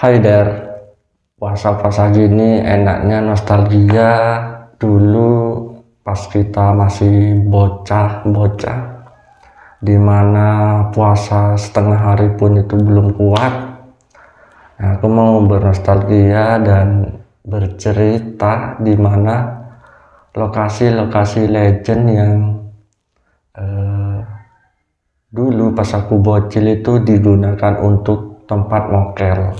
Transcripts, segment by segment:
Hai there, puasa-puasa gini enaknya nostalgia dulu pas kita masih bocah-bocah, dimana puasa setengah hari pun itu belum kuat. Nah, aku mau bernostalgia dan bercerita dimana lokasi-lokasi legend yang dulu pas aku bocil itu digunakan untuk tempat mokel.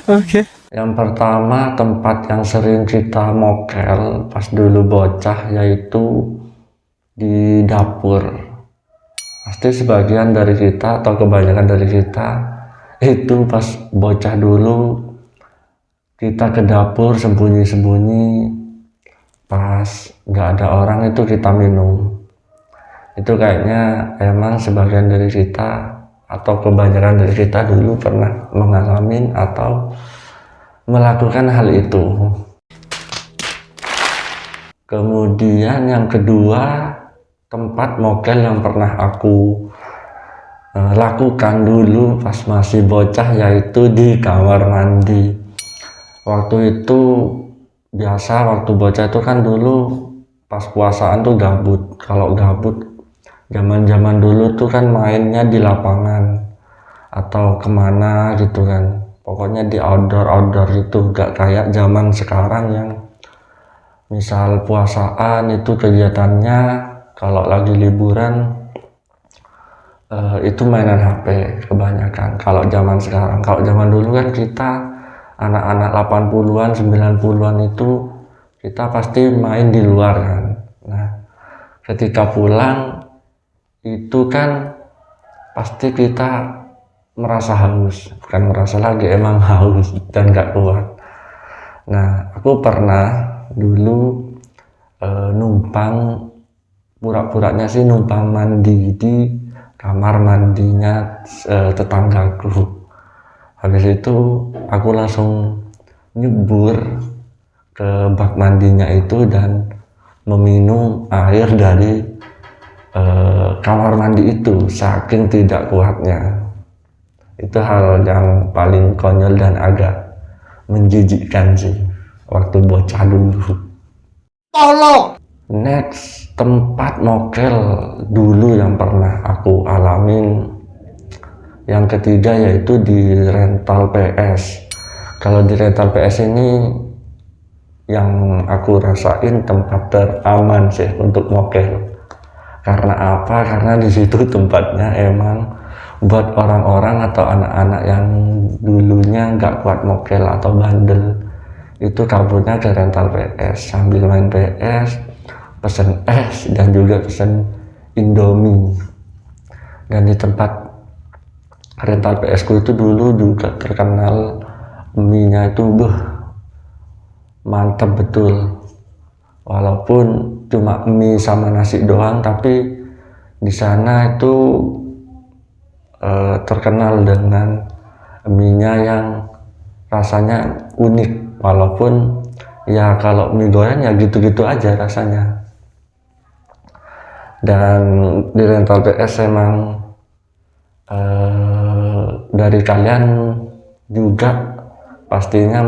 Oke. Yang pertama, tempat yang sering kita mokel pas dulu bocah yaitu di dapur. Pasti sebagian dari kita atau kebanyakan dari kita itu pas bocah dulu kita ke dapur sembunyi-sembunyi, pas nggak ada orang itu kita minum. Itu kayaknya emang sebagian dari kita atau kebanyakan dari kita dulu pernah mengalami atau melakukan hal itu. Kemudian yang kedua, tempat mokel yang pernah aku lakukan dulu pas masih bocah yaitu di kamar mandi. Waktu itu biasa waktu bocah itu kan dulu pas puasaan tuh gabut. Kalau gabut zaman dulu tuh kan mainnya di lapangan atau kemana gitu kan, pokoknya di outdoor gitu, gak kayak zaman sekarang yang misal puasaan itu kegiatannya kalau lagi liburan itu mainan HP kebanyakan. Kalau zaman sekarang, kalau zaman dulu kan kita anak-anak 80-an 90-an itu kita pasti main di luar kan. Nah, ketika pulang itu kan pasti kita merasa haus, bukan merasa lagi, emang haus dan gak kuat. Nah, aku pernah dulu numpang, pura-puranya sih numpang mandi di kamar mandinya tetanggaku. Habis itu aku langsung nyebur ke bak mandinya itu dan meminum air dari kamar mandi itu, saking tidak kuatnya. Itu hal yang paling konyol dan agak menjijikkan sih waktu bocah dulu. Tolong. Next, tempat mokel dulu yang pernah aku alamin yang ketiga yaitu di rental PS. Kalau di rental PS ini yang aku rasain tempat teraman sih untuk mokel. Karena apa? Karena di situ tempatnya emang buat orang-orang atau anak-anak yang dulunya nggak kuat mokel atau bandel, itu kaburnya ke rental PS sambil main PS, pesen es dan juga pesen Indomie. Dan di tempat rental PS ku itu dulu juga terkenal mie-nya itu mantap betul. Walaupun cuma mie sama nasi doang, tapi di sana itu terkenal dengan mie-nya yang rasanya unik. Walaupun ya kalau mie goreng ya gitu-gitu aja rasanya. Dan di rental PS emang dari kalian juga pastinya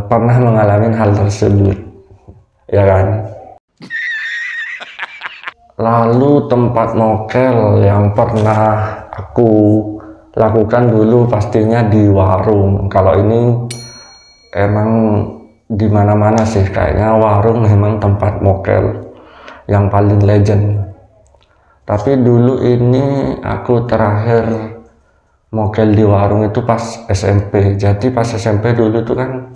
pernah mengalami hal tersebut, ya kan? Lalu tempat mokel yang pernah aku lakukan dulu pastinya di warung. Kalau ini emang di mana-mana sih kayaknya warung memang tempat mokel yang paling legend. Tapi dulu ini aku terakhir mokel di warung itu pas SMP. Jadi pas SMP dulu itu kan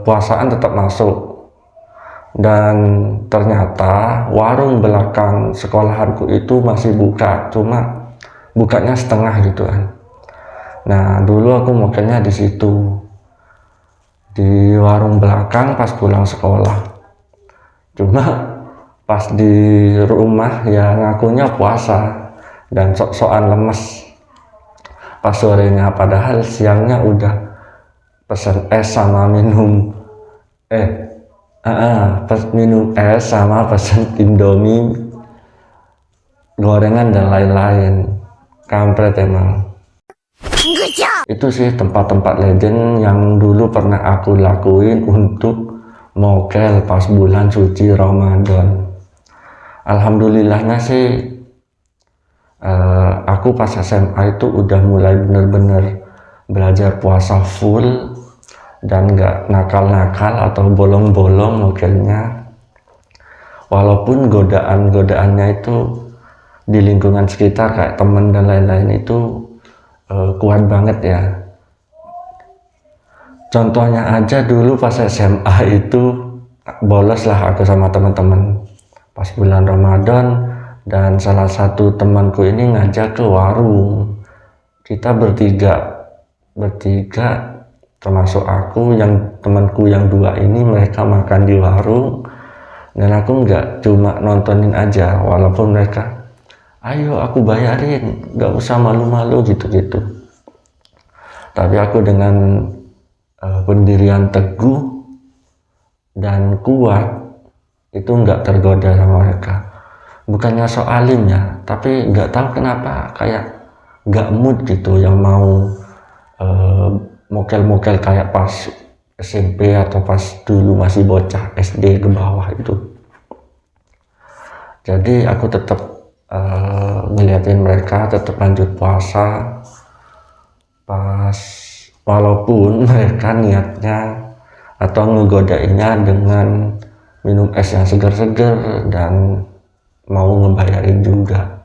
puasaan tetap masuk. Dan ternyata warung belakang sekolahanku itu masih buka, cuma bukanya setengah gitu kan. Nah, dulu aku mokelnya di situ, di warung belakang pas pulang sekolah. Cuma pas di rumah ya ngakunya puasa dan sok-sokan lemes pas sorenya, padahal siangnya udah pesen es sama minum pas minum es sama pesen Indomie gorengan dan lain-lain. Kampret emang. Itu sih tempat-tempat legend yang dulu pernah aku lakuin untuk mokel pas bulan suci Ramadan. Alhamdulillahnya sih aku pas SMA itu udah mulai bener-bener belajar puasa full dan gak nakal-nakal atau bolong-bolong mokelnya. Walaupun godaan-godaannya itu di lingkungan sekitar kayak temen dan lain-lain itu kuat banget ya. Contohnya aja dulu pas SMA itu bolos lah aku sama teman-teman pas bulan Ramadan, dan salah satu temanku ini ngajak ke warung. Kita bertiga termasuk aku, yang temanku yang dua ini mereka makan di warung, dan aku nggak cuma nontonin aja, walaupun mereka ayo aku bayarin, nggak usah malu-malu gitu-gitu. Tapi aku dengan pendirian teguh dan kuat itu nggak tergoda sama mereka. Bukannya so alim ya, tapi nggak tahu kenapa kayak nggak mood gitu yang mau mokel-mokel kayak pas SMP atau pas dulu masih bocah SD ke bawah itu. Jadi aku tetap ngeliatin mereka tetap lanjut puasa pas walaupun mereka niatnya atau ngegodainnya dengan minum es yang seger-seger dan mau ngebayarin juga.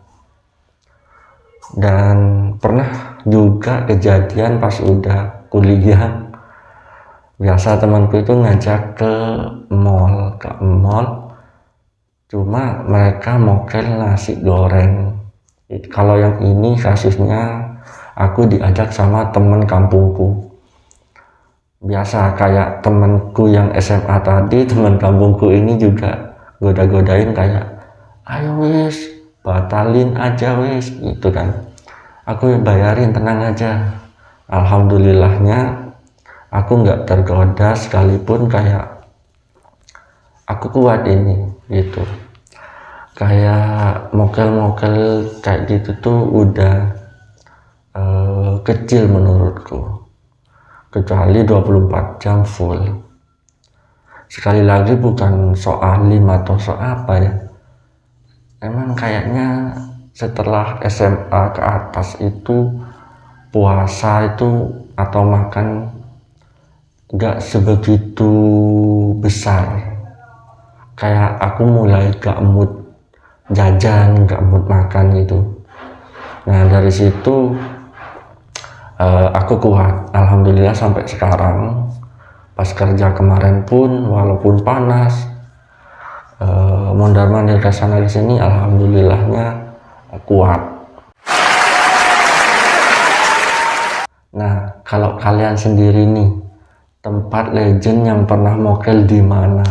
Dan pernah juga kejadian pas udah kuliah, biasa temanku itu ngajak ke mall, cuma mereka mokel nasi goreng. Kalau yang ini kasusnya aku diajak sama temen kampungku. Biasa kayak temenku yang SMA tadi, temen kampungku ini juga goda-godain kayak ayo wis batalin aja wis gitu kan. Aku bayarin, tenang aja. Alhamdulillahnya aku nggak tergoda sekalipun, kayak aku kuat ini gitu. Kayak mokel-mokel kayak gitu tuh udah kecil menurutku, kecuali 24 jam full. Sekali lagi bukan soal alim atau soal apa ya, emang kayaknya setelah SMA ke atas itu puasa itu atau makan gak sebegitu besar. Kayak aku mulai gak mood jajan, gak mood makan gitu. Nah dari situ aku kuat, alhamdulillah sampai sekarang. Pas kerja kemarin pun walaupun panas, mondar-mandir kesana kesini, alhamdulillahnya kuat. Nah kalau kalian sendiri nih, tempat legend yang pernah mokel di mana?